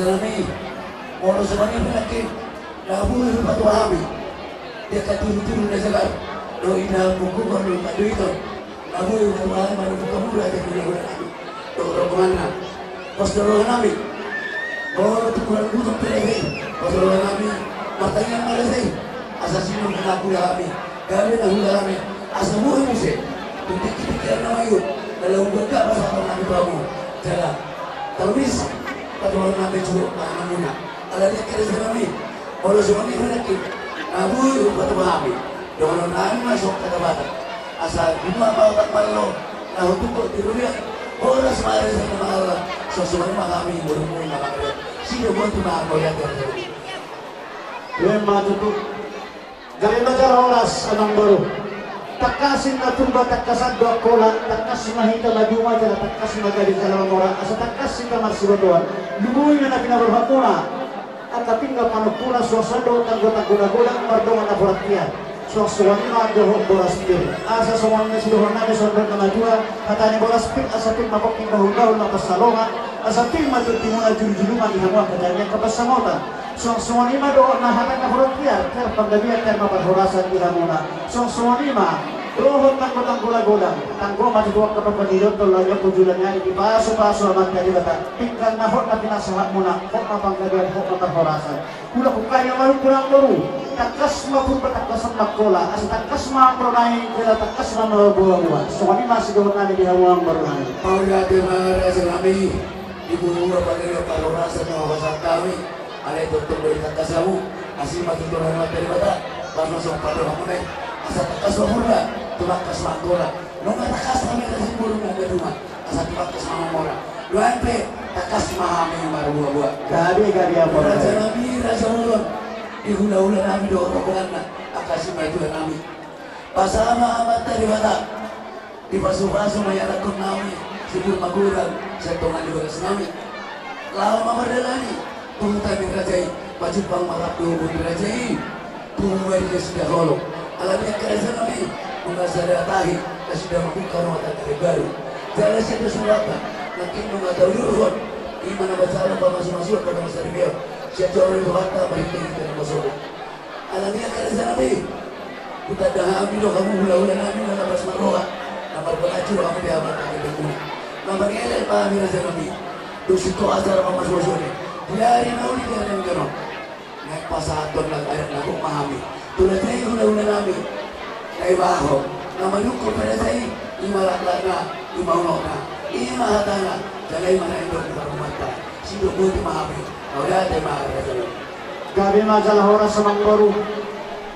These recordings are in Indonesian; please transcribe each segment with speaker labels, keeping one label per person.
Speaker 1: Salami, orang semuanya penyakit, namun batu kami. Dia katiru-tiru na jalan, do ina buku kalau madu itu, namun batu kami malu buka mula dia punya orang kami. Do rombongan, pas dorong kami, oh tu kurang butuh pelai, pas dorong kami, matanya malasai, asasino mengaku kami, kami nak kami, asal bukan musik, untuk kita nama itu, dalam berkat pasal kami kamu, jalan, terus. Kalau nabi curug mana ada dia kerja kami, kalau semuanya penyakit, nabu batu kami, kalau nabi masuk ke tempat, asal cuma mau tak malu, nah untuk kau tidur dia, orang semua sama malah, sesuatu kami berumur malah, sih buat tu nak kau yang kerja.
Speaker 2: Lema tutup, dari negara oras anang baru. Takasin na tumba takasan doa kolan takas mahita maduma jala takas magadi jala mora asa takas ka marsibodoan lumuy na pinabarhapuna at kapinga panupuna suasado tanggota guna mardongan na boratian suasawani na doho boraspil asa sawan na siluhan na sobrang na madua katani boraspil asa pin mapoking bahulaw na pasalongan asa pin matutimuna jurujuluman ihamwa katani kapasamotan Song-songanima doon na hatang na horotiyar, ter pagdabiyan ter mapaghurasan ilamuna. Song-songanima, doon tanggo gula-gulang, tanggo matutuwag ka pagpanilot, tulayo kujulan nga, ipaso-paso naman kaya bata. Tingkang na hot na pinasahat muna, hot na pangdabiyan, hot na paghurasan. Kula kung kaya malong kurang loro, takas mapun patakas ang magkola, as takas maapronay, kaya takas mabuha-buha. Songanima, sigawin namin ihawang marunay.
Speaker 1: Pagdabi mga rasa kami, ibubuha pa rin ang paghurasan ng wawasan kami. Ada itu dari takasamu, asih matutunan dari mata, pas masuk pada kamu asal takas mamura, tumakas mangkora, nunga takas kami kasih burung nggak rumah, asal tumakas mamora, luante takas mahami marbuah-buah.
Speaker 2: Gadi apa?
Speaker 1: Raja Nabi, Raja Ulun, di hula-hula Nabi doa rombongan, akasih majuan Nabi. Pasama amat dari mata, di pasu-pasu mayarakun Nabi, sibuk maguran, setongan juga Nabi. Lama berdelani. Punta min rajai, baju pang marap do bun rajai, tunggu dia sudah holok. Alamnya kerja kami, mengasah tahi, sudah membuka rumah tangga baru. Jalan siapa surata, nanti mengatau dulu. Gimana baca apa masuk pada masa dia. Siapa orang itu kata balik kita masuk. Alamnya kerja kami, kita dah ambil kamu hula-hula kami dalam pas maroha. Nomor pengacu kamu dia amat kami berguna. Nomor elek pahami raja kami. Dusito ajar masuk ini. Dari nauli dia yang gerak, naik pasaton lang ayat lagu pahami. Tulad saya hula-hula namin, kay baho, na maluko pada saya, imalakla na, imauno na, imahata na, jalay manaydo na parumata. Sino po di mahami, wala tayo makakasal.
Speaker 2: Gabi majalah oras sa mangbaru,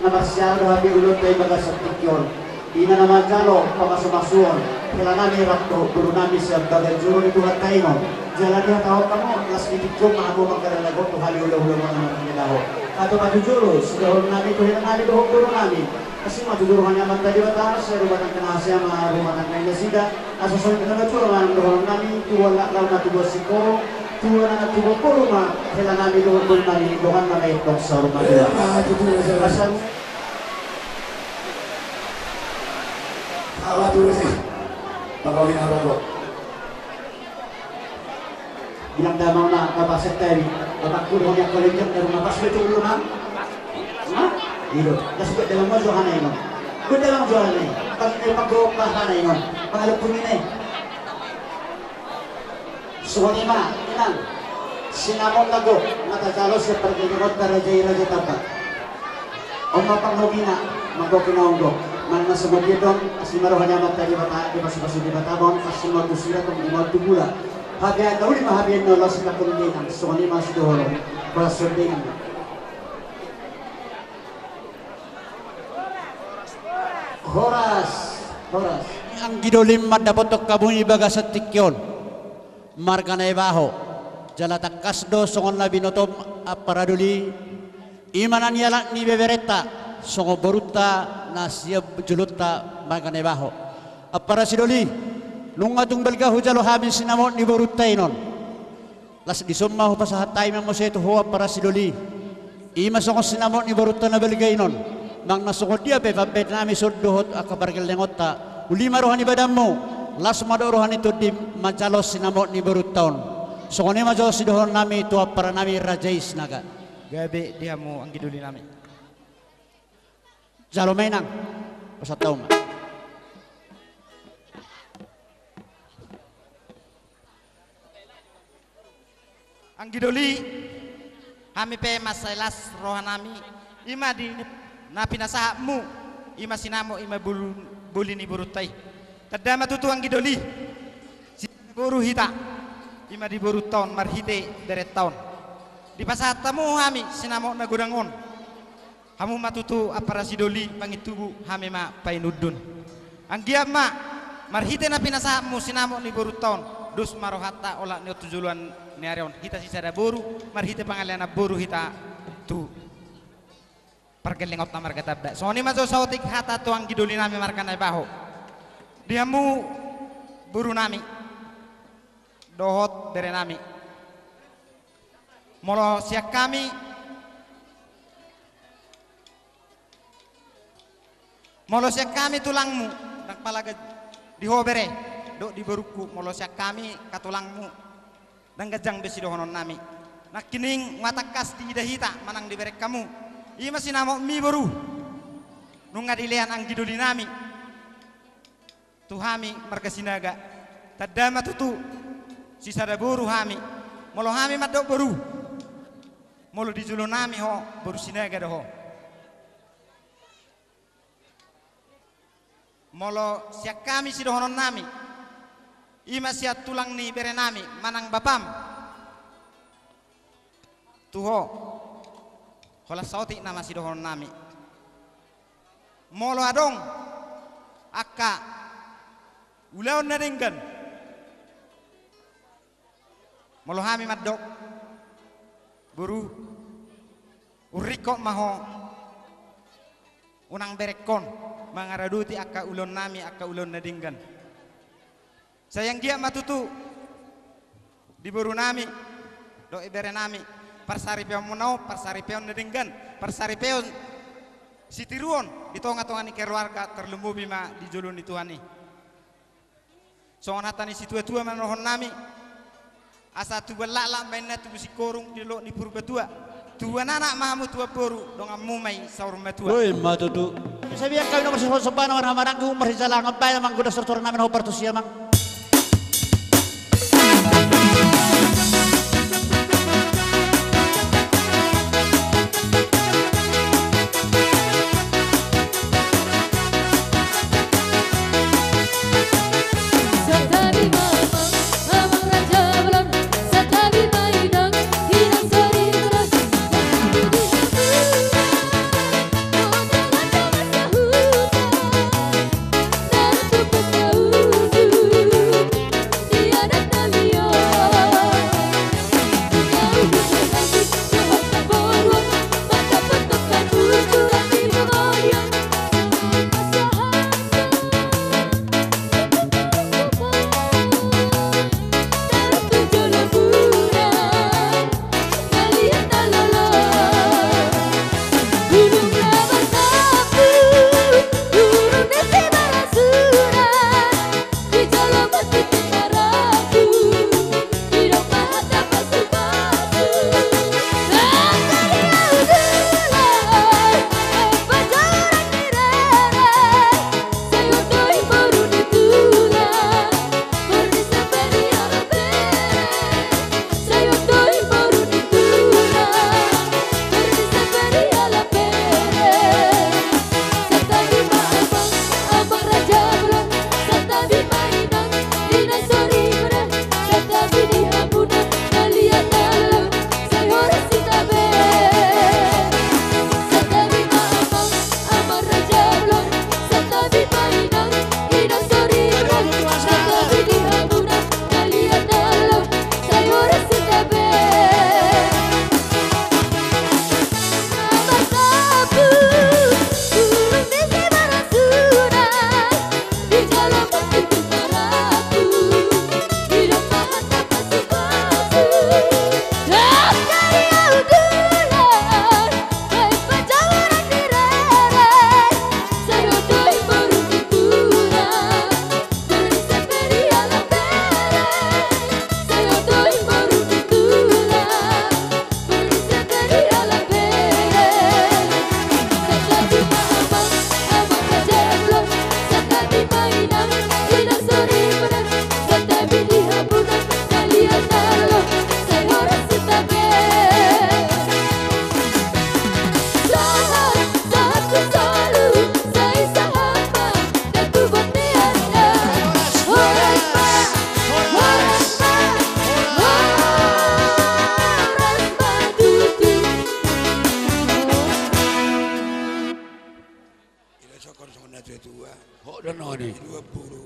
Speaker 2: na masyado habi ulot tayo magasaptikyon. Di na namajalo, pamasumasuon, kailan namin rakto, guru namin siya, bagal juro ni Tuhan tayo. Jalan dia tahu kamu kelas didikum aku makaran lagu tuh hal ulah mana tahu atau maju juru sudah nabi tuh yang nabi doh guru nabi kasih maju juru hanya mata di batas rumah tangga nasi sama rumah tangga sida asal kita juru mana doh nabi tuh lah lalu mati buat sikoro tuh anak tuh guru mah helan nabi doh guru nabi dohan mana itu rumah dia asal
Speaker 1: awal dulu sih bakal apa
Speaker 2: bilang damang na kapaset tadi otak ku doang yang kolektif dari rumah pas betul dulu nang itu kasih dalam mojo hana ini ku dalam jualan ini pas ini pagok hana ini pangalap pun ini suwanima inang sinamon lago natajalo seperti dirot raja tapat oma panglogina magokinaonggo mana semua dia dong asimaro hanya mata di bata di basi di batabon asimaro tusira tong di waktu gula Habis tahu lima habis nol sudah kemudian soalnya masih dohor berasuding. Horas. Ang gidolim madapotok kabunyi bagasat tikyon. Margana ibaho. Jala takas do songon na binotom aparaduli. Imanan yala ni bebereta songo boruta na siya julutta margana ibaho. Aparasidoli. Nung atong balga hujalo hamin sinamon ni borutay non. Las disumma ho pasahatay mo sa ito huwa para siluli. Ima sa kong sinamon ni borutay na balgay non. Mang nasukod dia pe pabet nami sudduhot akabargal nengotta. Ulima rohan ibadam mo. Las madoorohan ito di macalos sinamon ni borutaon. Sokone majo sidohon nami tua para nami Rajais naga.
Speaker 3: Gabe dia mo ang giduli nami.
Speaker 2: Jalo menang. Pasataw ma.
Speaker 3: Ang giduli kami pe masailas rohanami ima di na pinasahamu ima sinamo ima buli ni burutay tadda matutu ang gidoli si buru hita ima di buru taon marhite deret taon di pasatamu kami sinamo nagudangon kamu matutu apara sidoli pangitubu kami ma painudun ang giap ma marhite na pinasahamu sinamo ni buru taon dus marohata ola ni tujuluan ni arion kita si sada boru marhite pangalian boru hita tu pergelingot na margatabda so ni mazo sautik hata tuang giduli nami markanay baho diamu boru nami dohot dere nami molo siak kami tulangmu dak palaga dihobere do di boruku molo siak kami katulangmu dan gajang besi dohonon nami nak kining matakas di idahita manang diberek kamu iya masih namo mi baru nunga dilean ang giduli nami tuhami margasinaga tadama tutu sisa da buru hami molo hami madok baru molo dijulo nami ho baru sinaga doho molo siak kami si dohonon nami ima siat tulang ni bere nami manang bapam tuho hola sauti nama si dohon nami molo adong akka ulaon na ringgan molo hami maddok buru uriko maho unang berekon mangaraduti akka ulon nami akka ulon na dinggan sayang dia matutu di buru nami do ibere nami parsaripeon munau parsaripeon nedenggan parsaripeon sitiruon di tonga-tonga ni keluarga terlumbu bima di julun di Tuhani songon hatani si tua-tua manohon nami asa tu belak mainna tu si korung di lo ni purba tua tua anak mahamu tua boru dong amumai saur matua
Speaker 2: Oi matutu. Sabihan kami nomor sesuatu naman hamarang ko marisalang bay namang gudas tortur namin ho partusiya mang.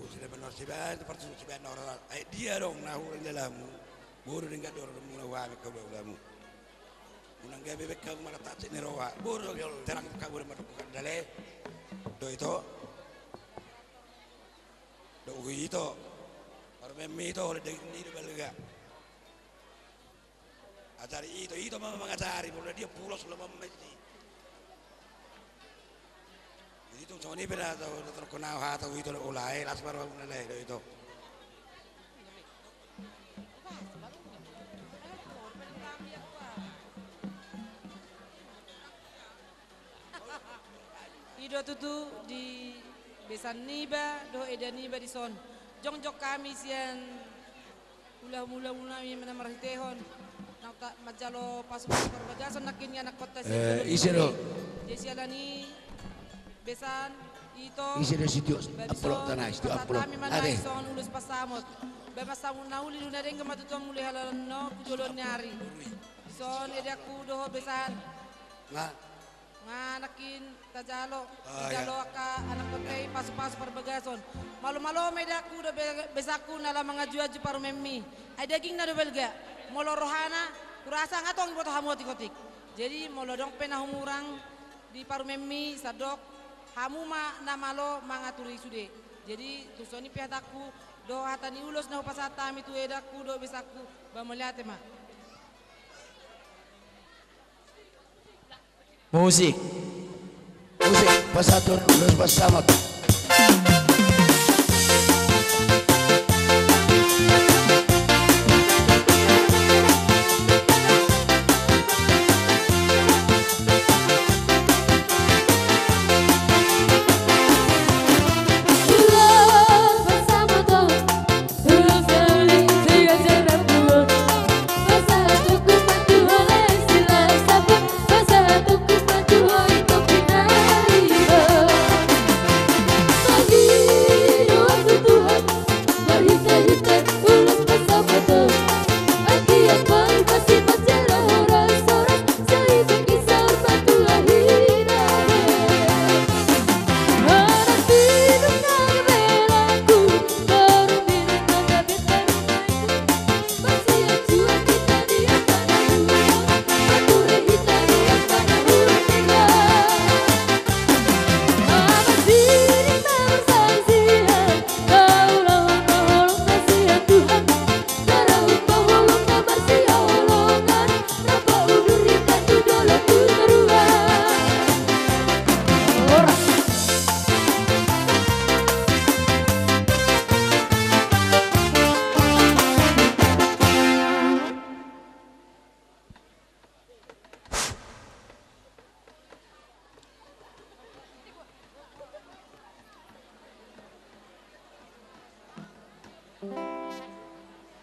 Speaker 4: sudah benar sih ban seperti si ban orang dia dong nahu dalammu buru dengan dorong mula wami kau dalammu unang gabe beka mata tak ni roha buru terang kabur matukan dale do itu do itu baru memi itu oleh dengan itu belaga acari itu mama mengacari boleh dia pulas selama mesti itu Sony beda atau terkenal atau itu ulai las baru mulai itu
Speaker 5: Ido tutu di besan niba do eda niba di son jongjok kami sian mula mana marhitehon nak majalo pasuk perbagasan nakin anak kota
Speaker 1: isero
Speaker 5: jesialani besan ito
Speaker 1: isero situ upload tanah situ upload
Speaker 5: ade son ulus pasamot be pasamun nauli luna deng matutong muli halalan no kujolon nyari son edaku do besan nganakin tajalo ka anak kotrei pasu-pasu perbagason malu-malu medaku do besaku nala mangaju-aju paru memmi ay daging na do belga molo rohana kurasa ngatong boto hamuti kotik jadi molo dong pena humurang di paru memmi sadok hamu ma namalo mangaturi sude jadi tusoni pihataku do hatani ulos na upasata mitu edaku do besaku bameliate ma
Speaker 1: musik pasatur ulus pasamot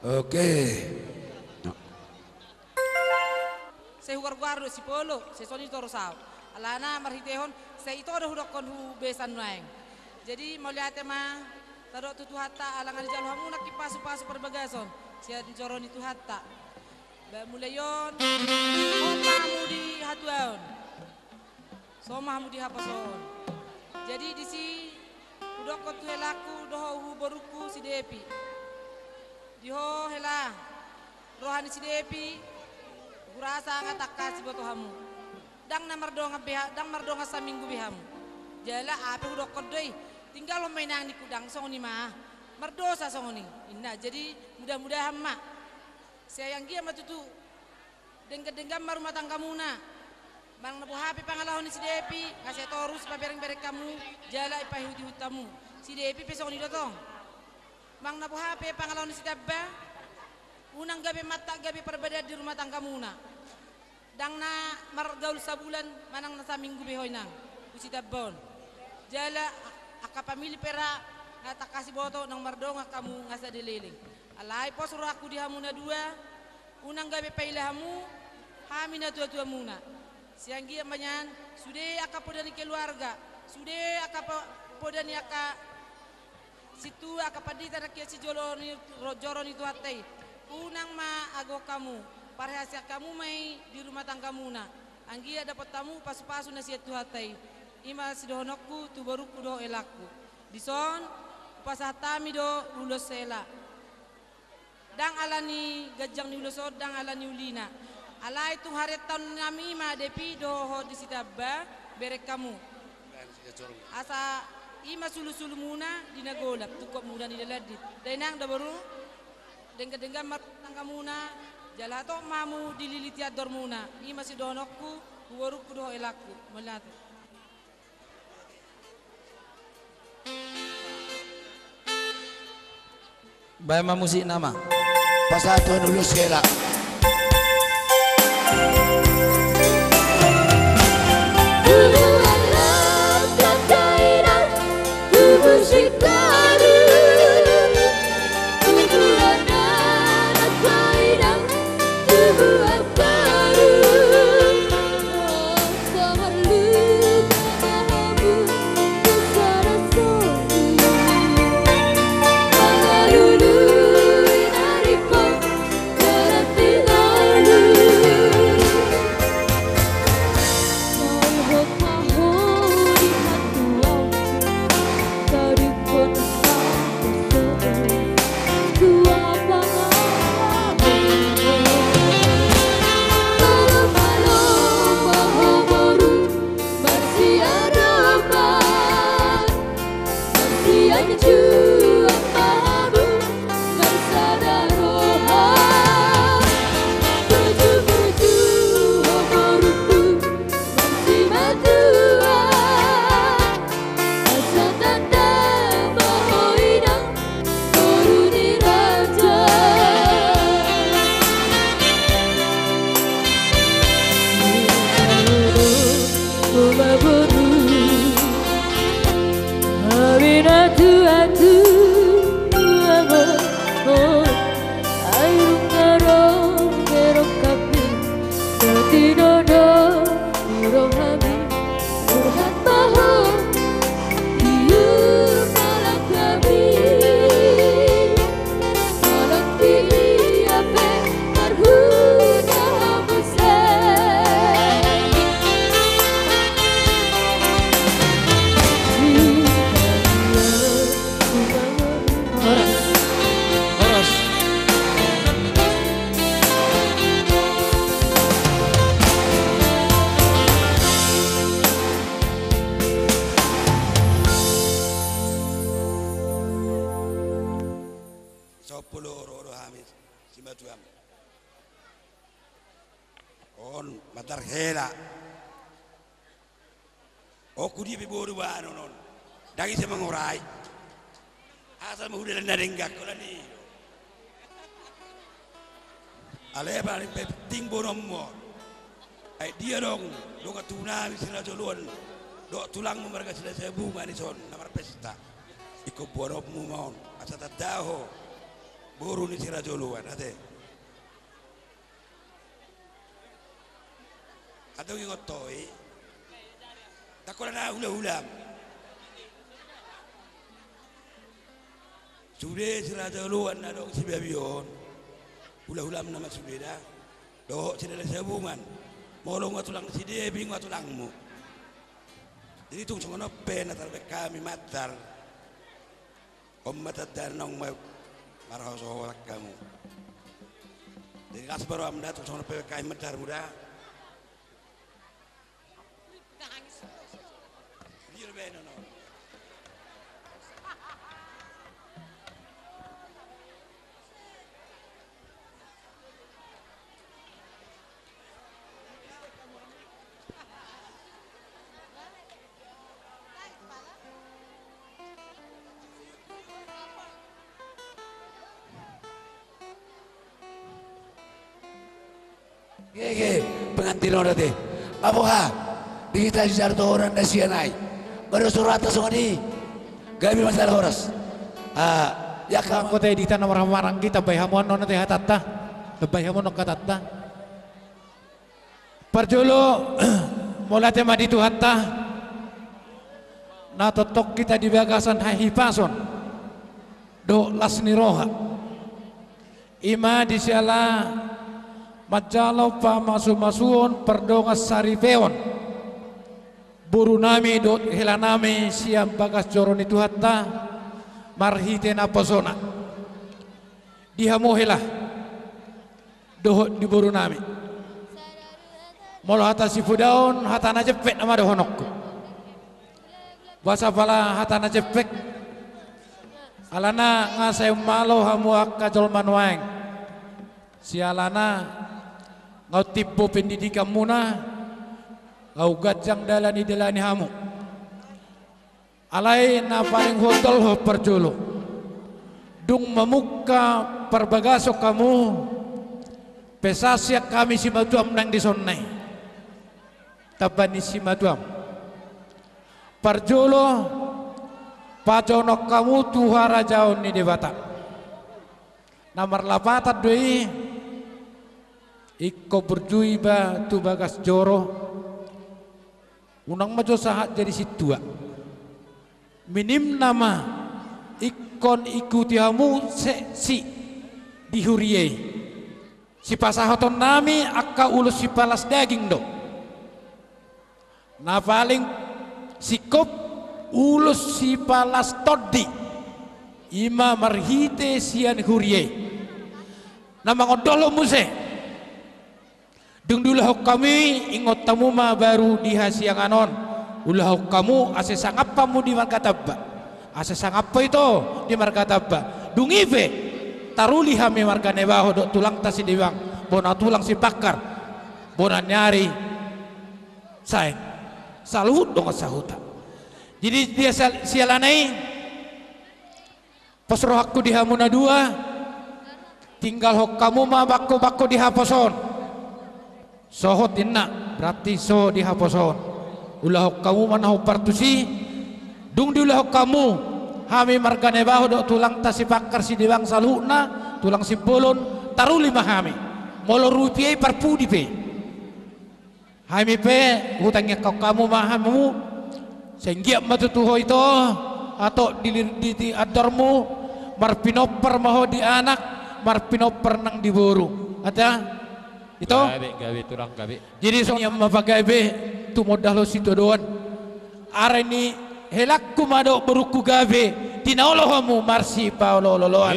Speaker 1: oke
Speaker 5: saya guardo si polo saya soni toro sao alana marhitehon saya itu ada hudokon hu besan naeng jadi mau lihat mah tado tutu hatta alangan jalo hamu nak pasu-pasu perbagason sia joroni tu hatta ba mulayon omamu di hatuaon somamu di hapason jadi di si hudokon tu helaku doho hu boruku si depi diho hela rohani si depi kurasa ngatak kasih boto hamu dang na mardonga beha dang mardonga sa minggu bihamu jala ape udah kodoi tinggal lo mainang di kudang songoni mah merdosa songoni inna jadi mudah-mudahan mak saya yang gia matutu denggam rumah tangga muna bang nabu hape pangalahon si depi ngasih torus pabereng-bereng kamu jala ipahi hutamu si depi pesongoni dotong bang nabu hape pangalahon si dabba unang gabi mata gabi perbeda di rumah tangga muna dang na margaul sabulan manang nasa minggu behoy nang usita bon jala akapamili pera ngata kasih boto nang mardonga kamu ngasa dililing alai pos aku di hamuna dua unang gabi pailahamu hamina tua-tua muna siang gia manyan sude akapodani keluarga sude akapodani situ akapadita rakyat si joroni tu hatai unang ma ago kamu parhasia kamu mai di rumah tangga muna anggia dapat tamu pasu-pasu nasihat tu hatai ima sidohonokku tu baruku do elaku dison upasatami do ulos sela. Dang alani gajang ni ulosod, dang alani ulina. Ala itu hari tahun nami ma depi do ho di sitabba berek kamu. Asa ima sulu-sulu muna dinagolap tukok muna di daladit. Dainang da baru dengga-dengga matang kamuna jalato mamu dililiti ador muna. Ima si donokku huwarukku do elakku. Melihat.
Speaker 3: Bayama musik nama.
Speaker 1: Pasatuan ulus kela.
Speaker 4: On matar hela. Oku di biboru bano non. Dagi se mangurai. Asal mahuda na denggak kolani. Aleba ni penting bonommo. Ai dia dong tuna sila joluan. Do tulang mereka sila sebu manison namar pesta. Iko bonommu maun. Asa tadaho. Boru ni sila joluan ate. Atau yang ngotoi, tak kau nak hula-hulam. Sudah serata luan ada si babion, hula-hulam nama sudah dah. Doh sudah ada sabungan, molong waktu lang si dia bing waktu langmu. Jadi tu cuma pen atau kami matar, matar dan nong marah soal kamu. Jadi kas baru amda tu cuma kami matar muda.
Speaker 1: Gege pengantin orang teh, apa ha? Kita sejarah orang nasional. Baru surat asoni, gabi masalah horas. Ya kamu
Speaker 2: teh di tanah orang-orang kita bayhamon nona teh hatata, bayhamon nona katata. Perjolo mulai tema di hatta, na totok kita di bagasan hahipason, do lasni roha. Ima di siala majalau pa masu-masuon perdongas saripeon buru nami dot helanami siam bagas joron itu hatta
Speaker 6: marhite na posona dihamohela dohot di boru nami molo hata si fudaon hata na jepek nama dohonokku basa pala hata na jepek alana ngasay malo hamu akka jolman waeng si alana ngau tipu pendidikan muna ngau gajang dalani hamu alai na paling hotol ho perjolo dung memuka perbagaso kamu pesasya kami si matuam nang disonnai tabani si matuam perjolo pajonok kamu tuhara jaun ni debata nomor lapatan doi ikko berjui ba tu bagas joro unang majo sahat jadi situa minim nama ikon ikuti hamu si dihuriye si pasahoton nami akka ulus si palas daging do na paling sikop ulus si palas todi ima marhite sian huriye nama ngodolo muse dung dulu kami ingot tamu ma baru di hasiang anon ulah kamu ase sangapa mu di markatabba ase sangapa itu di markatabba dungive taruli hame markane baho dok tulang tasi diwang bona tulang si pakar bona nyari say salut dong sahuta jadi dia sialanai posroh aku di hamuna dua tinggal hok kamu ma bako di haposon sohot inna berarti so di haposon ulah kamu manah partusi dung diulah kamu hami margane baho dok tulang tasi pakar si diwang saluna tulang si bolon taru lima hami molo rupiah parpudi pe hami pe hutangnya kau kamu mahamu senggiap matutuho itu atau di adormu marpinoper maho di anak marpinoper nang diburu ada itu gawe tulang gawe jadi soalnya mapagawe tu modal lo situ doan areni helakku mado beruku gawe tinaolohamu marsi paulo loloan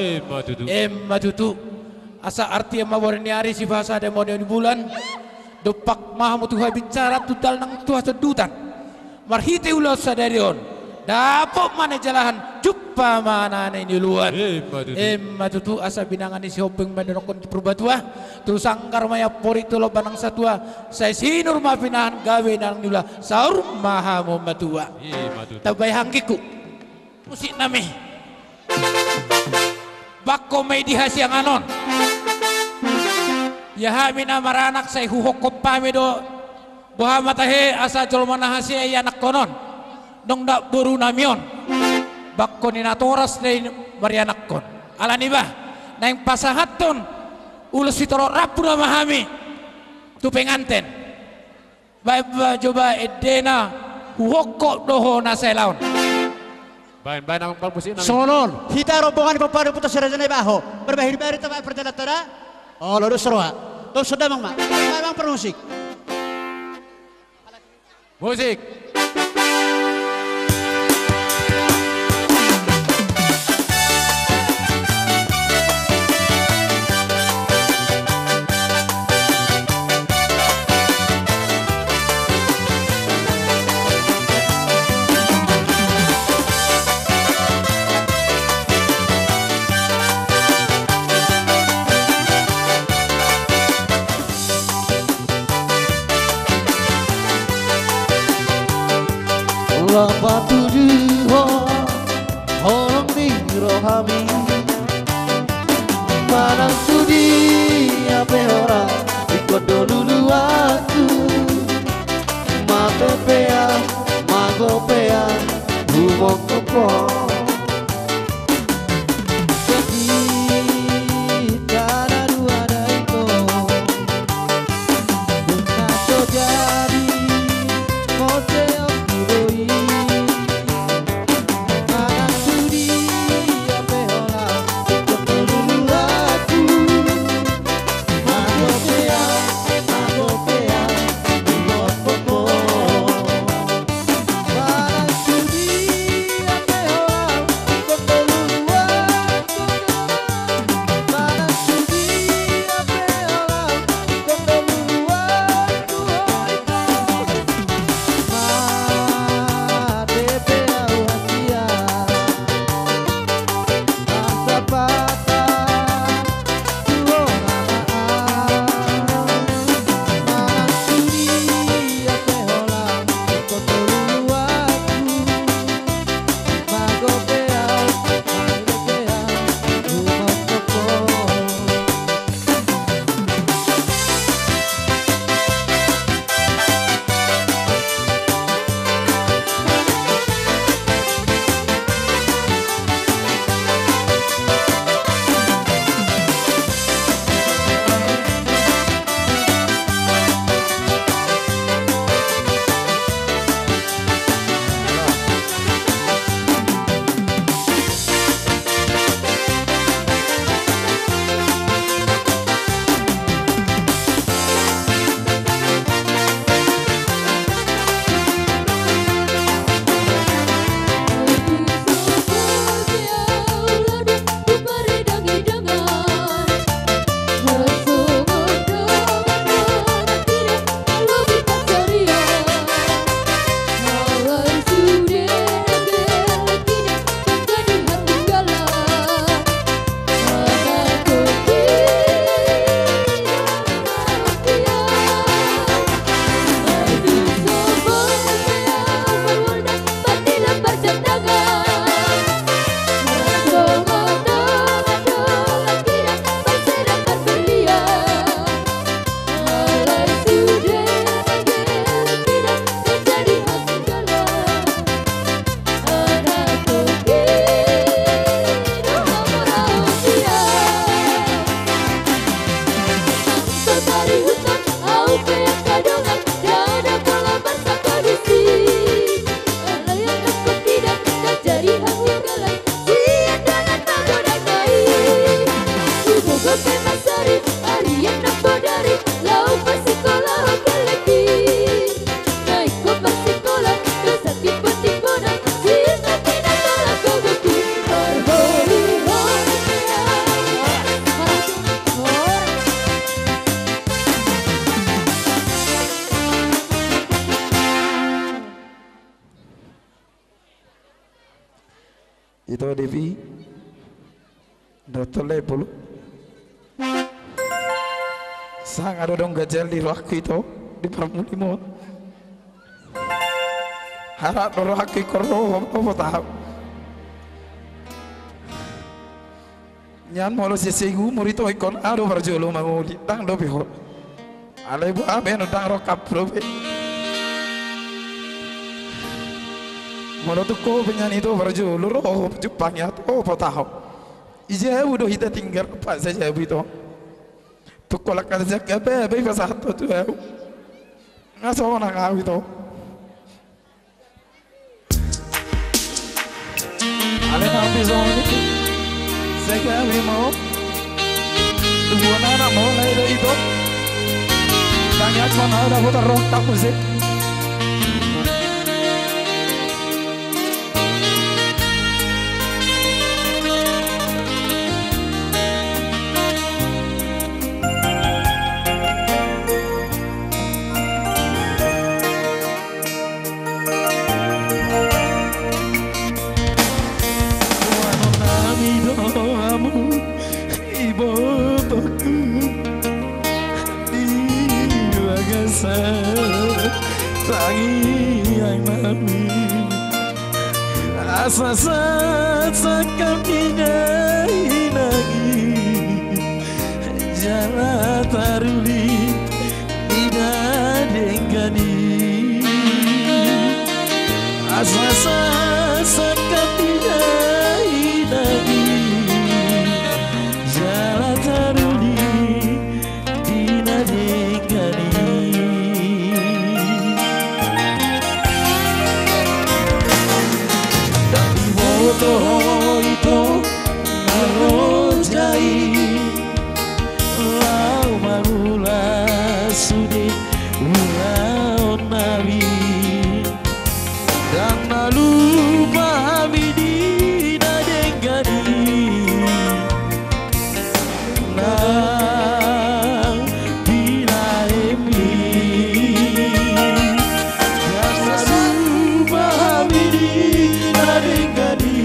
Speaker 6: matutu asa arti ma borni ari si bahasa de model bulan dopak mahamu tuha bicara tutal nang tuha sedutan marhite ulos sadarion dapok mana jalahan jumpa mana ini luar matutu asa binangan isi hopeng bandarokon di perbatua terus angkar maya pori tulo banang satua saya sinur mapinahan gawe nang nula saur maha matua tabay hanggiku musik nami bako may dihasiang anon ya hami na maranak say huhokop pami do buha matahe asa jolmana hasi ay anak konon dong dak buru namion bakko ni natoras na marianak kon alani ba na yung pasahaton ulos itoro rapu na mahami tu penganten ba coba edena huhokok doho na selaon
Speaker 7: bain ang palmusin
Speaker 2: sonon kita rombongan pepadu putus serajana baho berbahir bari tempat perjalanan oh lurus roa tuh sudah mang permusik
Speaker 7: musik
Speaker 2: Batu juho horong di rohami manang sudi ape ora ikut dulu aku mapepea magopea humong kepo
Speaker 8: to Devi Dr. Lepolo sang ada dong gajal di rohku itu di permulimo harap rohku korro apa tahu nyan molo sesegu murito ikon ado barjolo mangoli dang do biho alai bu abe no dang ro kapro be molo tu ko penyanyi itu barjolo ro Jepang ya to apa tahu ije udah kita tinggal apa saja itu tu kolak kerja kabe be pasah tu tu ngaso na ngau itu ale na bizoni Segami mo, tubuhan na mo na ito. Kanyat mo na dapat rock tak musik.
Speaker 9: Tangi ay mami asasat sa kaminya hinagi jala taruli idadengani asasat sa kaminya hinagi jala taruli idadengani itu merojai lau marula sudi ulau nabi dan malu pahami dina dengani nang bila emi dan malu pahami dina dengani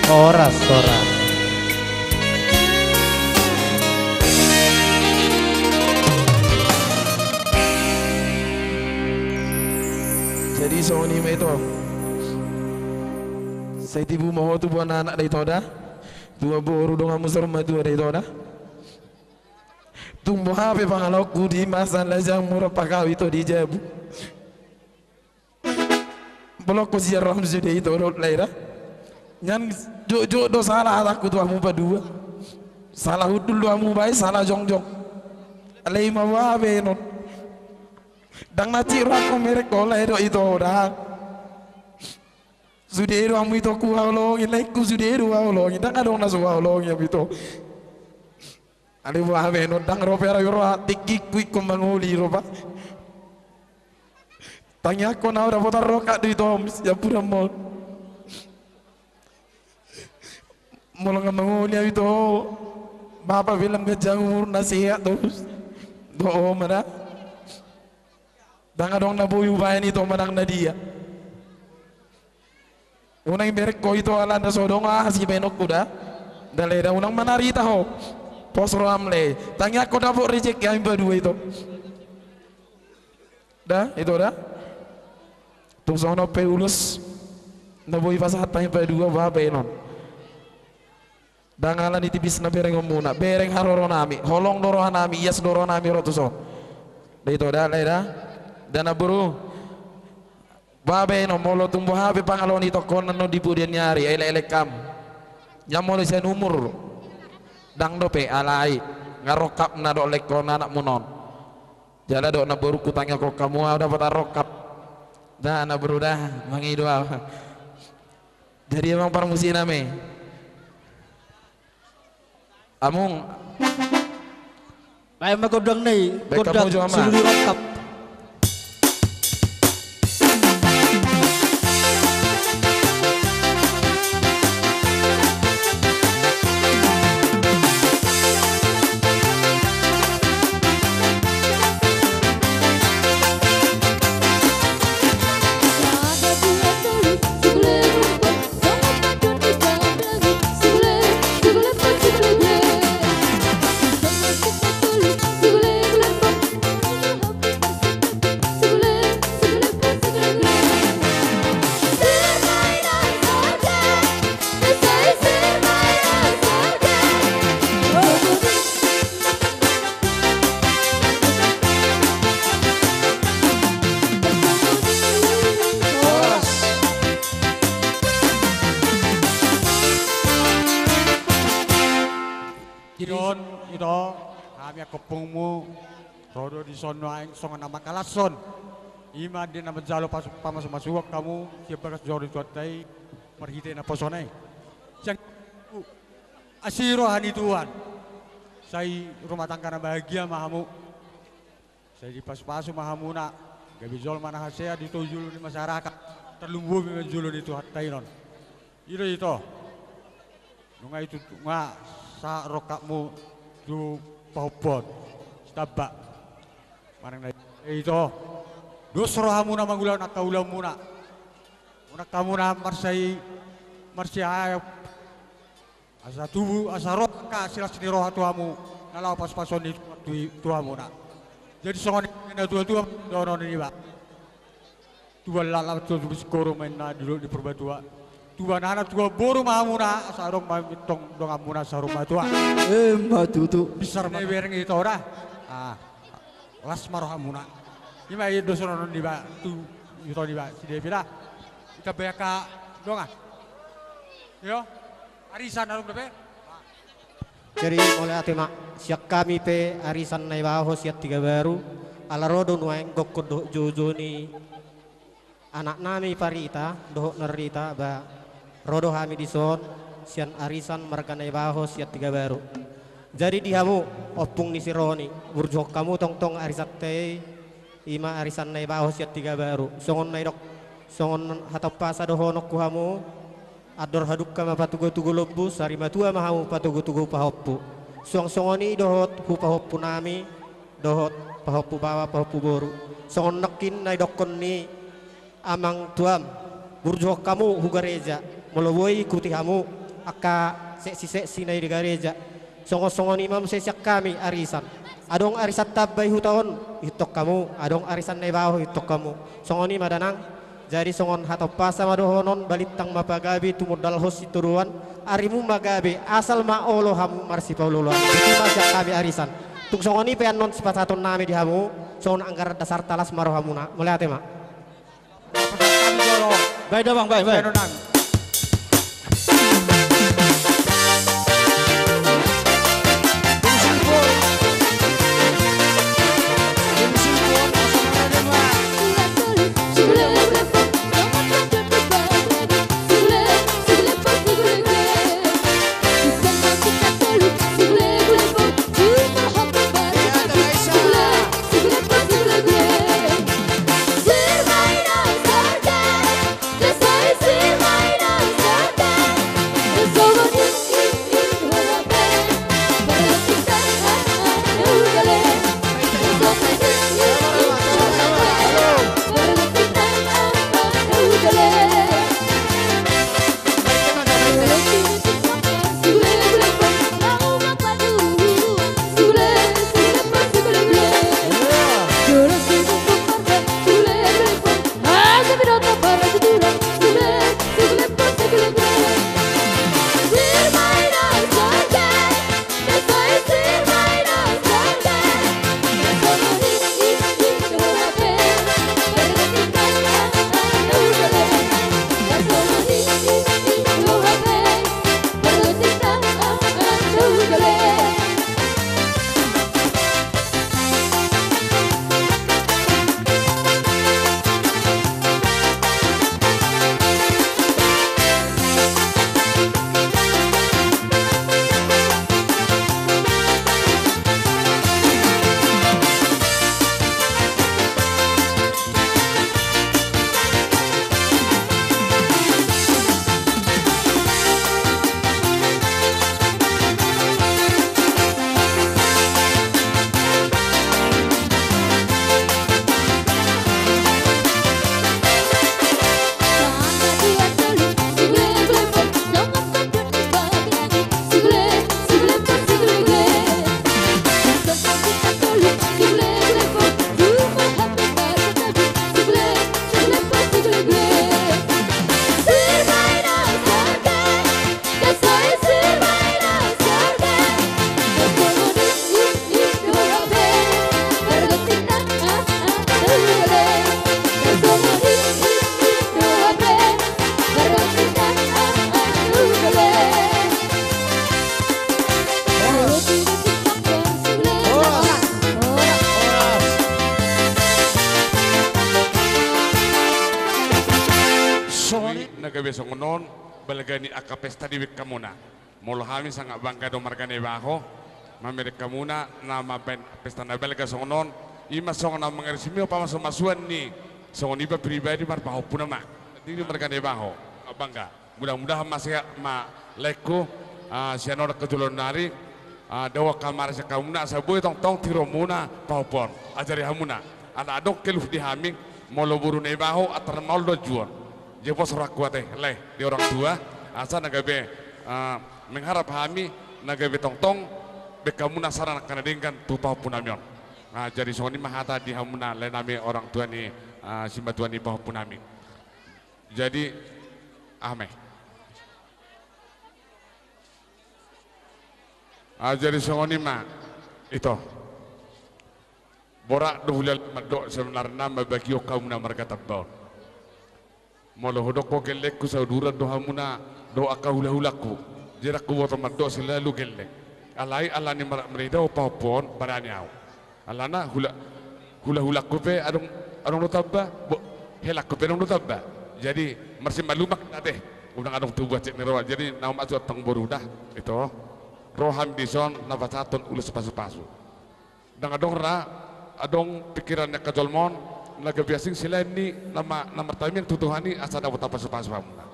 Speaker 10: Sorak-sorak.
Speaker 8: Jadi soal ini itu, saya tibu mau tu buat anak dari toda, dua boru dong kamu serumah dua dari toda. tumbuh HP pangalokku di masalah yang murah pakaw itu di Jabu. Belok ko siya ram sudah itu rot laira. Nyan jo do salah aku tu amu padua. Salah hudul do amu baik salah jongjong. Alai mawa benot. Dang naci rako merek kolai do itu dah. Sudah do amu itu ku haulong, ilaiku sudah do haulong. Dang adong nasu haulong ya itu. Alai mawa benot dang ropera yoro tikik kuik kumbanguli ropa. Tanya aku na udah putar rokat di tom ya pura mol. Mulai mengulia itu bapak bilang kejauh nasihat terus doa mana dengan dong nabuyu bayan itu menang nadia unang berek ko itu ala na sodong si benok kuda daleda unang manari taho posro amle tanya aku dapur rejek yang berdua itu dah itu dah tuh sono peulus nabuyu pasat yang berdua bapak enon dangalan itibis na bereng muna bereng haroro nami holong doro nami yes doro nami rotuso dito da leda dana buru babe no molo tumbuh habe pangalon ito konan no dipudian nyari ele kam nyamolo sen umur dang dope alai ngarokap na do lekon anak munon jala do na buru kutanya kok kamu udah pada rokap dah na buru dah mangi doa jadi emang parmusi name amung
Speaker 2: baik makodang nih
Speaker 8: kodang
Speaker 2: seluruh rokap
Speaker 10: sono aing songan nama kalason ima di nama jalo pas pamasuk kamu siap bagas jori cuatai marhite na posonai yang asiro hani tuan saya rumah tangga na bahagia mahamu saya di pas-pasu mahamuna gabi jol mana hasea ditujul di masyarakat terlumbu menjulun itu hatai non itu nunga itu nunga sa rokakmu tu pahopot stabak marang itu dosro hamuna manggulaw na kaulaw muna kamu na marsay asa tubuh asa roh ka sila siniroha tuamu nalaw pas-pason ni tuamu na jadi songon na tua dono ni ba tua lala tu biskoro main na dulu di perbatua tua nana tua boru mahamuna asa rong mamitong dong amuna sa rumah tua
Speaker 2: matutu
Speaker 10: besar na bereng itu ora las marohamuna ima i dosono di ba tu itu di ba si devira kita beka donga yo arisan arum be
Speaker 2: jadi oleh atema siak kami pe arisan nai baho siat tiga baru ala rodo nueng gokko jojoni anak nami parita dohok nerita ba rodo hami dison sian arisan mereka nai baho siat tiga baru jadi dihamu opung ni sironi burjok kamu tong arisat teh ima arisan nai baho siat tiga baru songon nai dok songon hatapa sadohonok kuhamu ador haduk kama patugo lebu sari matua mahamu patugo pahoppu songoni dohot hu pahoppu nami dohot pahoppu bawa pahoppu boru songon nekin nai dokon ni amang tuam burjok kamu hu gareja molowoi ikuti hamu aka seksi nai di gareja songon imam sesiak kami arisan adong arisan tabay hutaon hitok kamu adong arisan nai baho hitok kamu songoni madanang jadi songon hatopa sama dohonon balitang mapagabi tumodal hos ituruan arimu magabi asal maolo hamu marsi paululuan jadi masyak kami arisan
Speaker 11: tuk songoni pe non sepatun nami di hamu son anggar dasar talas marohamuna mulai ate mak
Speaker 2: baik dah bang baik
Speaker 7: besok non balagani akapesta di kamuna molo kami sangat bangga do margane baho mamer kamuna nama pen pesta na balaga songon ima songon na mangersimi apa masuan ni songon iba pribadi mar baho punama di margane baho bangga mudah-mudahan masih ma leko sianor kejulon nari dawa kamar sa kamuna sa boy tong tiromuna pahopon ajari hamuna ana adok keluf di haming molo buru ne baho atar mal do juon jepos rakwate leh di orang tua asa nagabe mengharap kami nagabe tong bekamuna sarana kana dengan tupa punamion jadi soni mahata di hamuna lenami orang tua ni simba tua ni bahu punami jadi ame jadi soni mah itu borak dulal madok sebenarnya mabagi kamuna marga tabbaun molo hodok ko gelek ku saudura do hamuna do akahula-hulaku jera ku woto maddo selalu gelek alai alani merida opapon barani au alana hula-hulaku pe adong do tabba helak pe do tabba jadi marsi malumak teh udang adong tubuh cek nero jadi naum asu tang borudah itu roham dison nafasatun ulus pasu-pasu dang adong ra adong pikirannya kajolmon laga biasing sila ni nama taming tutuhani asada wata pasu-pasu hamuna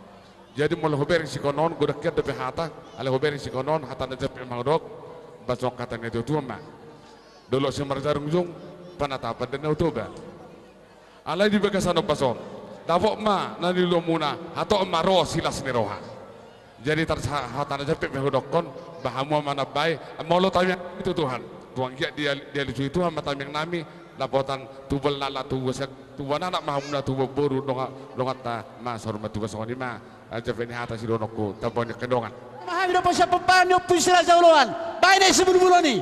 Speaker 7: jadi molo hobering sikonon godak kiat de hata ala hobering sikonon hata na jep mangdok basok kata ne tu ma dolo semarjarung jung panata paden utoba ala di bagasano pason davo ma nani lomuna hato maro silas neroha jadi tar hata na jep mangdokon bahamu mana bai molo taming itu Tuhan tuang dia lucu itu hama taming nami lapotan tubal nala tuwa tuwana nak mahamuna tuwa boru dongata mas hormat tuwa songoni ma aja veni hata si donoko tabon kedongan
Speaker 2: mahami do pasya papanyo pusira jauloan baine sebulu-bulu ni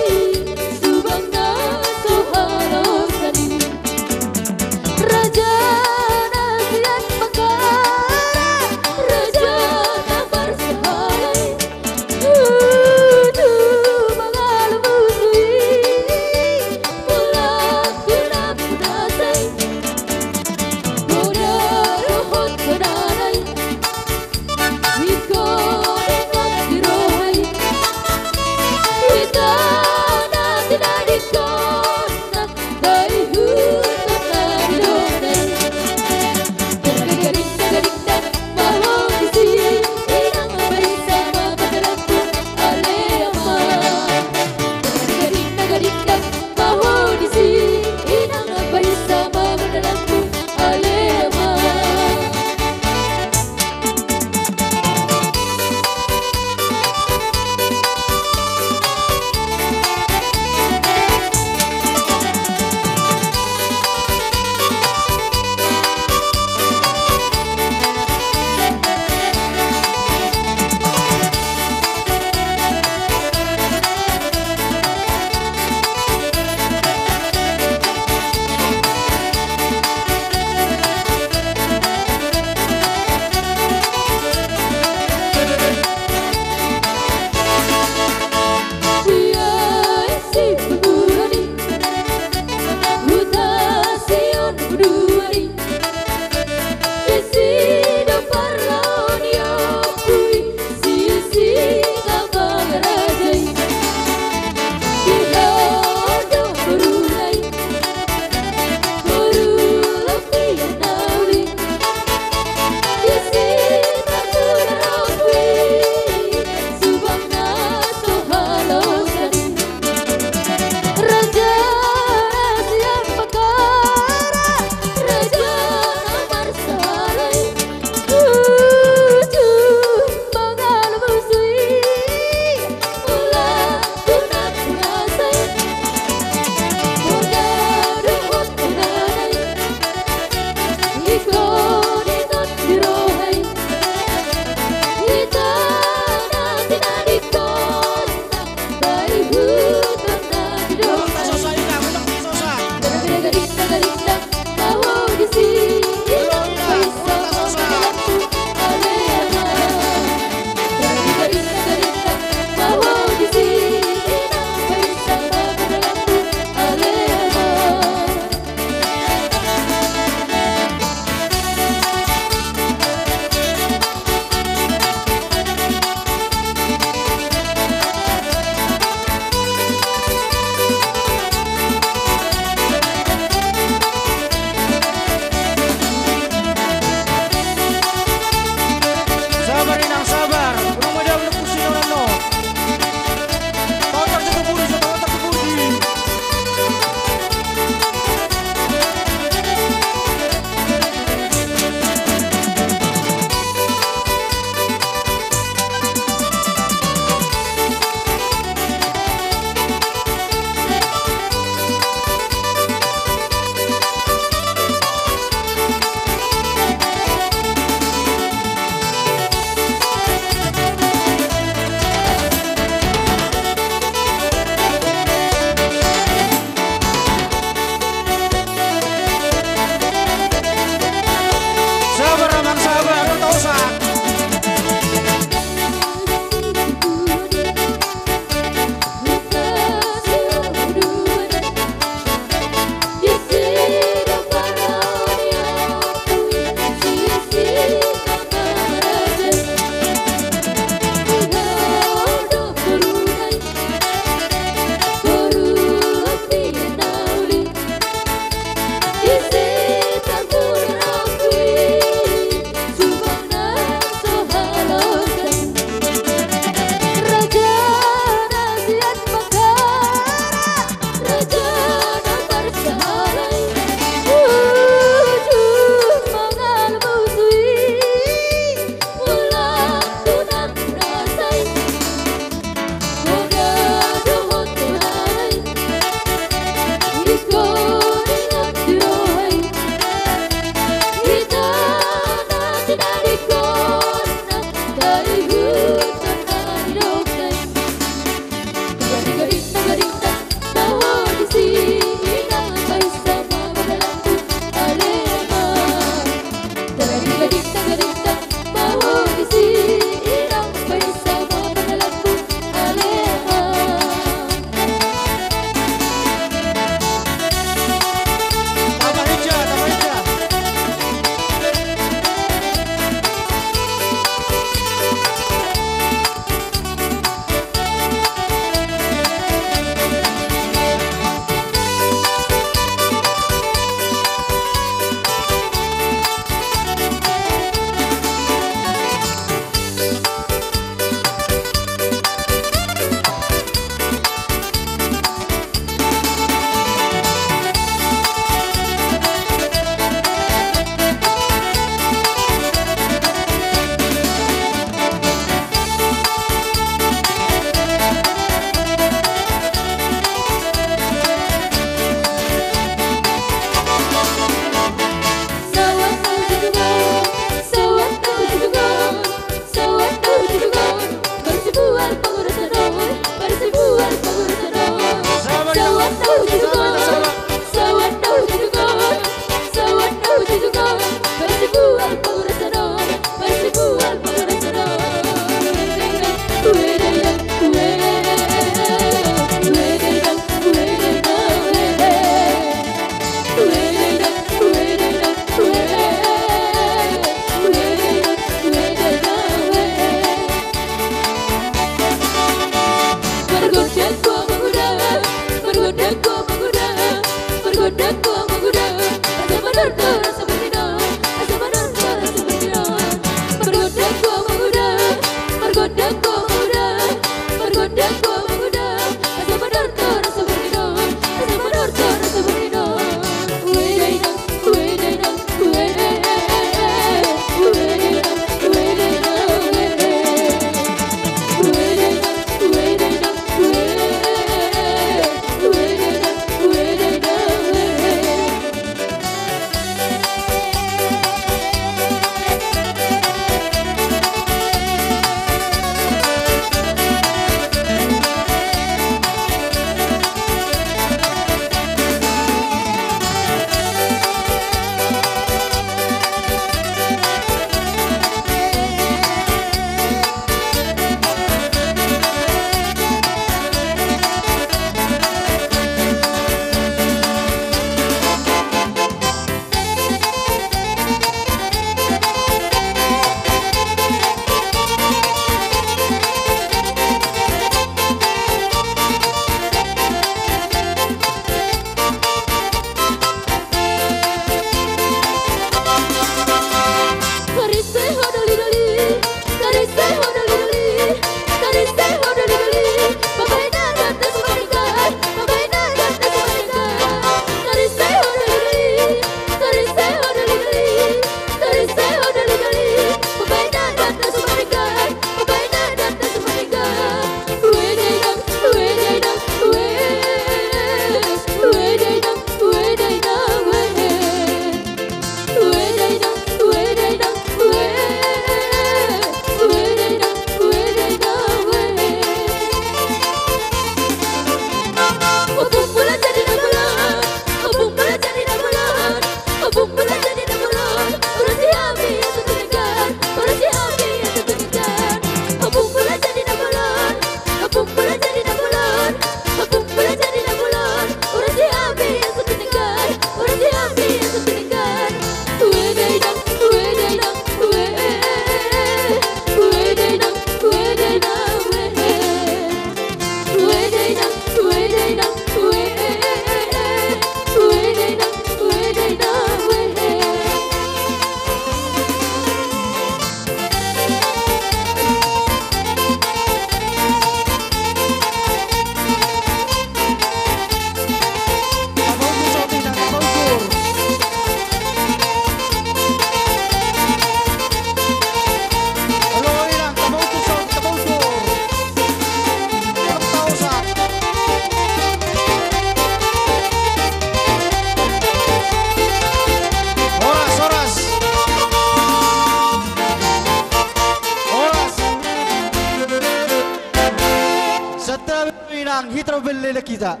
Speaker 2: pemenang Hitro Belele kita.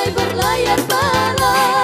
Speaker 12: Berlayar malam,